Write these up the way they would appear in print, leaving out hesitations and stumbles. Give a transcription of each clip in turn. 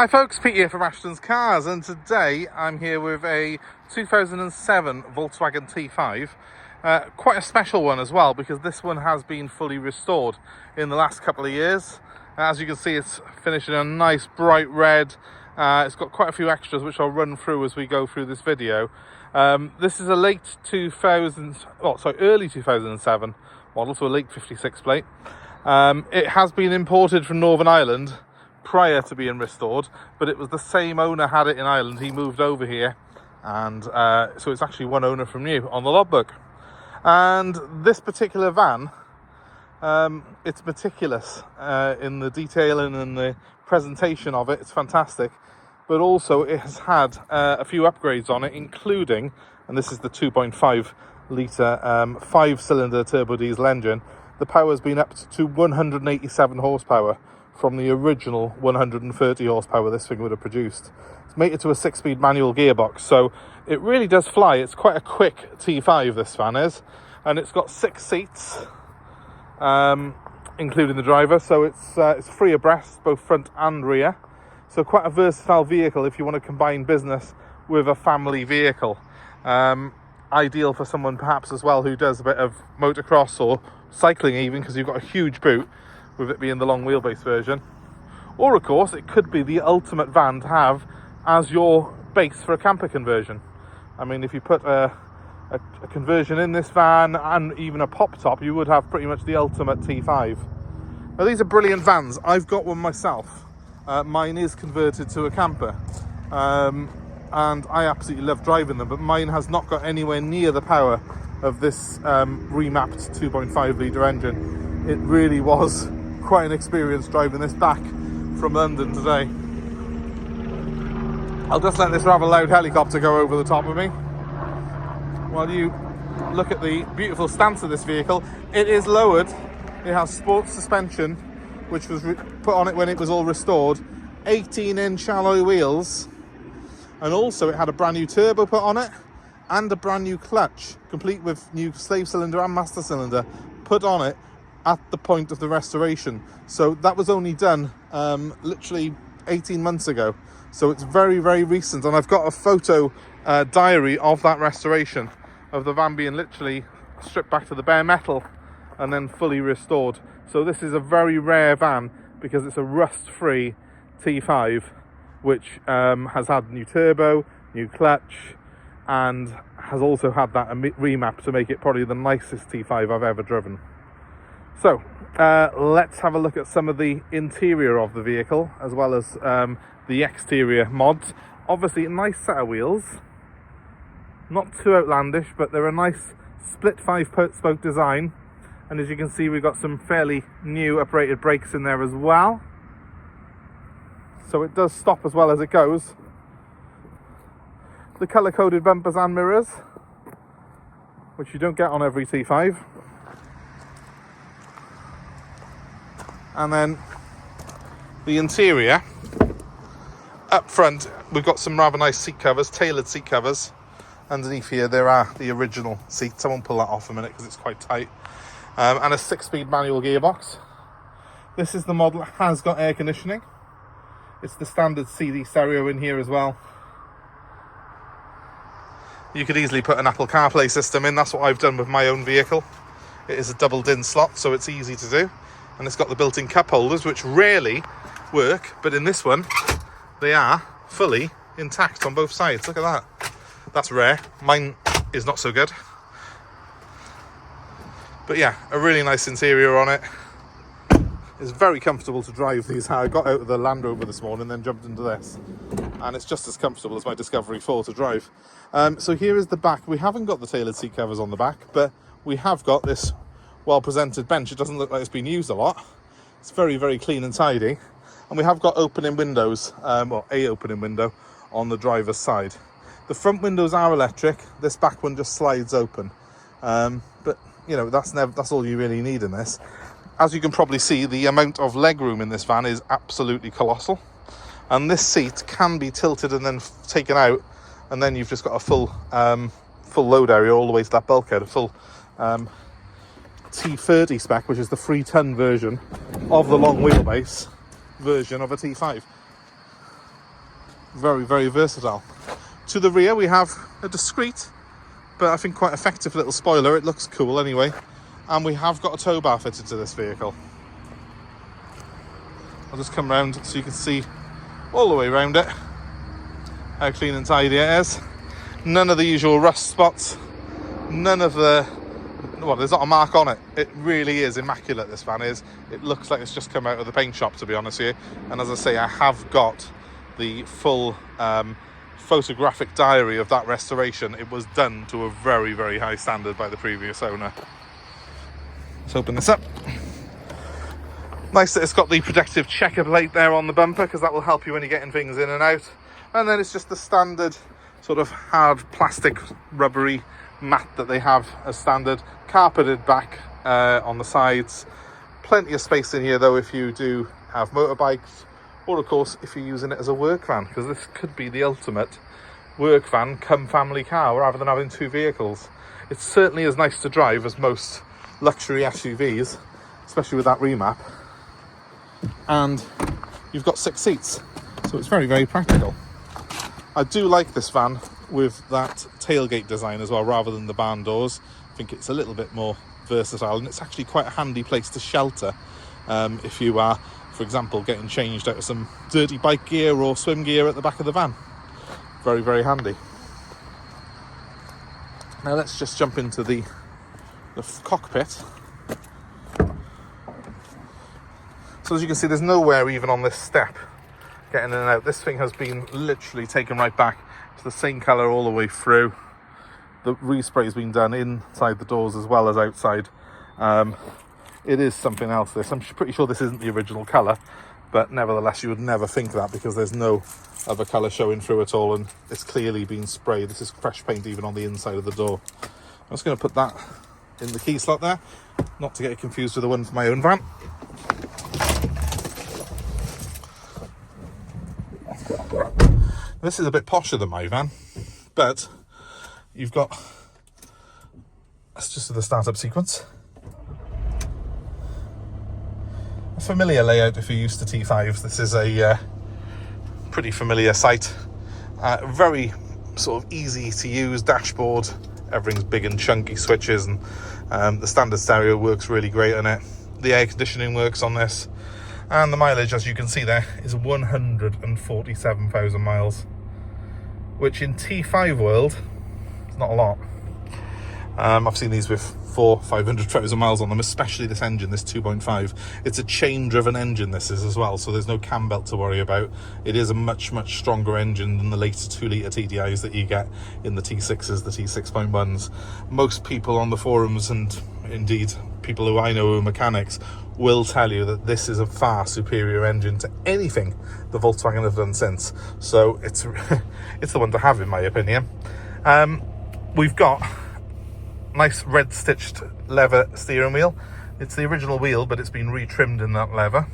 Hi folks, Pete here from Ashton's Cars, and today I'm here with a 2007 Volkswagen T5. Quite a special one as well, because this one has been fully restored in the last couple of years. As you can see, it's finished in a nice bright red. It's got quite a few extras which I'll run through as we go through this video. This is a early 2007 model, so a late 56 plate. It has been imported from Northern Ireland prior to being restored, but it was the same owner had it in Ireland. He moved over here, and so it's actually one owner from new on the logbook. And this particular van, it's meticulous in the detailing and the presentation of it. It's fantastic, but also it has had a few upgrades on it, including, and this is the 2.5 litre 5-cylinder turbo diesel engine. The power has been up to 187 horsepower from the original 130 horsepower this thing would have produced. It's mated to a 6-speed manual gearbox, so it really does fly. It's quite a quick T5, this van is, and it's got 6 seats, including the driver, so it's free abreast, both front and rear. So quite a versatile vehicle if you want to combine business with a family vehicle. Ideal for someone perhaps as well who does a bit of motocross or cycling even, because you've got a huge boot, with it being the long wheelbase version. Or of course it could be the ultimate van to have as your base for a camper conversion. I mean, if you put a conversion in this van and even a pop top, you would have pretty much the ultimate T5. Now these are brilliant vans. I've got one myself. Mine is converted to a camper, and I absolutely love driving them, but mine has not got anywhere near the power of this remapped 2.5 litre engine. It really was quite an experience driving this back from London today. I'll just let this rather loud helicopter go over the top of me while you look at the beautiful stance of this vehicle. It is lowered. It has sports suspension, which was put on it when it was all restored, 18-inch alloy wheels, and also it had a brand new turbo put on it and a brand new clutch, complete with new slave cylinder and master cylinder put on it at the point of the restoration. So that was only done literally 18 months ago. So it's very, very recent, and I've got a photo diary of that restoration, of the van being literally stripped back to the bare metal and then fully restored. So this is a very rare van because it's a rust-free T5, which has had new turbo, new clutch, and has also had that remap to make it probably the nicest T5 I've ever driven. So let's have a look at some of the interior of the vehicle, as well as the exterior mods. Obviously a nice set of wheels, not too outlandish, but they're a nice split 5-spoke design, and as you can see we've got some fairly new uprated brakes in there as well, so it does stop as well as it goes. The colour coded bumpers and mirrors, which you don't get on every T5. And then the interior, up front we've got some rather nice seat covers, tailored seat covers. Underneath here there are the original seats. I won't pull that off a minute because it's quite tight. And a 6-speed manual gearbox. This is the model that has got air conditioning. It's the standard CD stereo in here as well. You could easily put an Apple CarPlay system in. That's what I've done with my own vehicle. It is a double DIN slot, so it's easy to do. And it's got the built-in cup holders, which rarely work, but in this one they are fully intact on both sides. Look at that. That's rare. Mine is not so good. But yeah, a really nice interior on it. It's very comfortable to drive these. I got out of the Land Rover this morning, then jumped into this, and it's just as comfortable as my Discovery 4 to drive. So here is the back. We haven't got the tailored seat covers on the back, but we have got this well-presented bench. It doesn't look like it's been used a lot. It's very, very clean and tidy. And we have got opening windows, or a opening window on the driver's side. The front windows are electric. This back one just slides open. But you know, that's all you really need in this. As you can probably see, the amount of legroom in this van is absolutely colossal. And this seat can be tilted and then taken out, and then you've just got a full load area all the way to that bulkhead, a full T30 spec, which is the 3-ton version of the long wheelbase version of a T5. Very, very versatile. To the rear we have a discreet, but I think quite effective little spoiler. It looks cool anyway. And we have got a tow bar fitted to this vehicle. I'll just come round so you can see all the way around it how clean and tidy it is. None of the usual rust spots, none of the, well, there's not a mark on it. It really is immaculate, this van is. It looks like it's just come out of the paint shop, to be honest with you. And as I say, I have got the full photographic diary of that restoration. It was done to a very, very high standard by the previous owner. Let's open this up. Nice that it's got the protective checker plate there on the bumper, because that will help you when you're getting things in and out. And then it's just the standard sort of hard plastic rubbery mat that they have as standard. Carpeted back on the sides. Plenty of space in here though if you do have motorbikes, or of course if you're using it as a work van, because this could be the ultimate work van come family car rather than having two vehicles. It certainly is nice to drive as most luxury SUVs, especially with that remap. And you've got 6 seats, so it's very, very practical. I do like this van with that tailgate design as well, rather than the barn doors. I think it's a little bit more versatile, and it's actually quite a handy place to shelter if you are, for example, getting changed out of some dirty bike gear or swim gear at the back of the van. Very, very handy. Now let's just jump into the cockpit. So as you can see, there's nowhere even on this step getting in and out. This thing has been literally taken right back to the same colour all the way through. The respray has been done inside the doors as well as outside. It is something else, this. I'm pretty sure this isn't the original colour, but nevertheless you would never think that, because there's no other colour showing through at all, and it's clearly been sprayed. This is fresh paint even on the inside of the door. I'm just going to put that in the key slot there, not to get it confused with the one for my own van. This is a bit posher than my van, but you've got, that's just the startup sequence. A familiar layout if you're used to T5s. This is a pretty familiar sight. Very sort of easy to use dashboard. Everything's big and chunky switches, and the standard stereo works really great on it. The air conditioning works on this. And the mileage, as you can see there, is 147,000 miles, which in T5 world is not a lot. I've seen these with 400,000-500,000 miles on them, especially this engine, this 2.5. It's a chain-driven engine, this is as well, so there's no cam belt to worry about. It is a much, much stronger engine than the later 2-litre TDIs that you get in the T6s, the T6.1s. Most people on the forums, and indeed people who I know who are mechanics, will tell you that this is a far superior engine to anything the Volkswagen have done since. So it's it's the one to have, in my opinion. We've got nice red stitched leather steering wheel. It's the original wheel, but it's been retrimmed in that leather.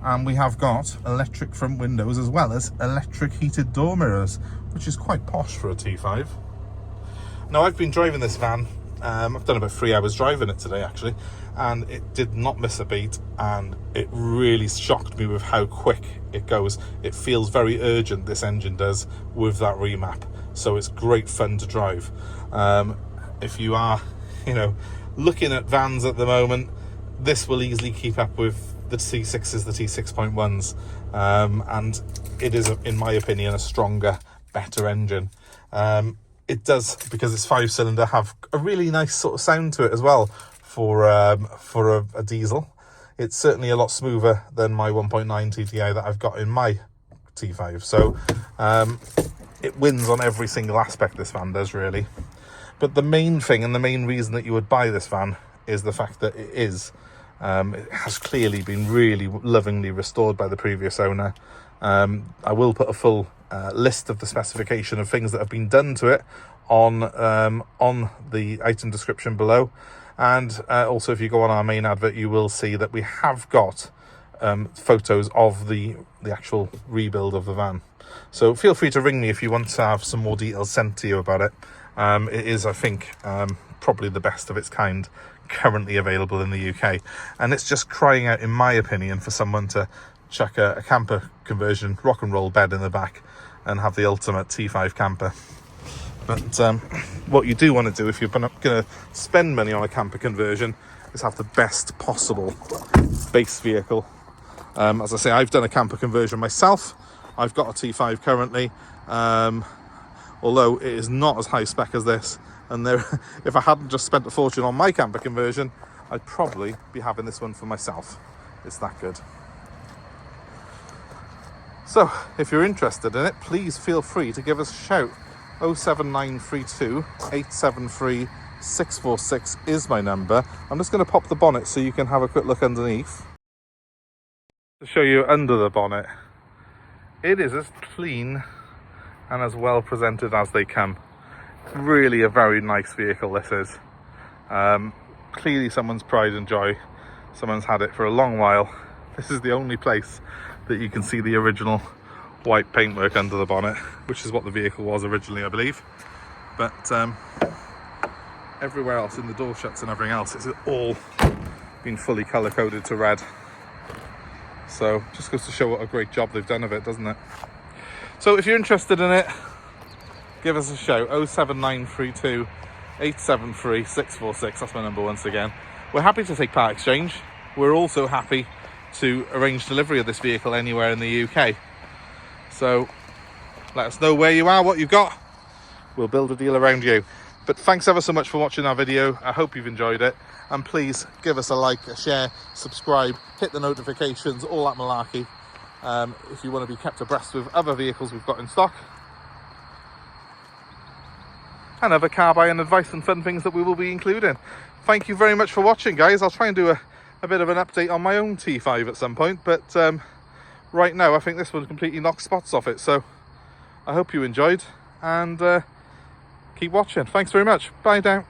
And we have got electric front windows as well as electric heated door mirrors, which is quite posh for a T5. Now, I've been driving this van. I've done about 3 hours driving it today, actually, and it did not miss a beat, and it really shocked me with how quick it goes. It feels very urgent, this engine does, with that remap, so it's great fun to drive. If you are, looking at vans at the moment, this will easily keep up with the T6s, the T6.1s, and it is, in my opinion, a stronger, better engine. It does, because it's 5-cylinder, have a really nice sort of sound to it as well for a diesel. It's certainly a lot smoother than my 1.9 TDI that I've got in my T5. So it wins on every single aspect, this van does, really. But the main thing and the main reason that you would buy this van is the fact that it has clearly been really lovingly restored by the previous owner. I will put a full list of the specification of things that have been done to it on the item description below, and also if you go on our main advert, you will see that we have got photos of the actual rebuild of the van. So feel free to ring me if you want to have some more details sent to you about it. It is, I think, probably the best of its kind currently available in the UK, and it's just crying out, in my opinion, for someone to chuck a camper conversion rock and roll bed in the back and have the ultimate T5 camper. But what you do want to do if you're going to spend money on a camper conversion is have the best possible base vehicle. As I say, I've done a camper conversion myself. I've got a T5 currently, although it is not as high spec as this. And if I hadn't just spent a fortune on my camper conversion, I'd probably be having this one for myself. It's that good. So, if you're interested in it, please feel free to give us a shout. 07932 873 646 is my number. I'm just going to pop the bonnet so you can have a quick look underneath. To show you under the bonnet, it is as clean and as well presented as they come. Really a very nice vehicle this is. Clearly someone's pride and joy. Someone's had it for a long while. This is the only place that you can see the original white paintwork under the bonnet, which is what the vehicle was originally, I believe. But everywhere else, in the door shuts and everything else, it's all been fully colour coded to red. So just goes to show what a great job they've done of it, doesn't it? So if you're interested in it, give us a shout. 07932 873 646. That's my number once again. We're happy to take part exchange. We're also happy to arrange delivery of this vehicle anywhere in the UK. So let us know where you are, what you've got. We'll build a deal around you. But thanks ever so much for watching our video. I hope you've enjoyed it. And please give us a like, a share, subscribe, hit the notifications, all that malarkey. If you want to be kept abreast with other vehicles we've got in stock. And other car buying advice and fun things that we will be including. Thank you very much for watching, guys. I'll try and do a bit of an update on my own T5 at some point. But right now, I think this one completely knocks spots off it. So I hope you enjoyed. And keep watching. Thanks very much. Bye now.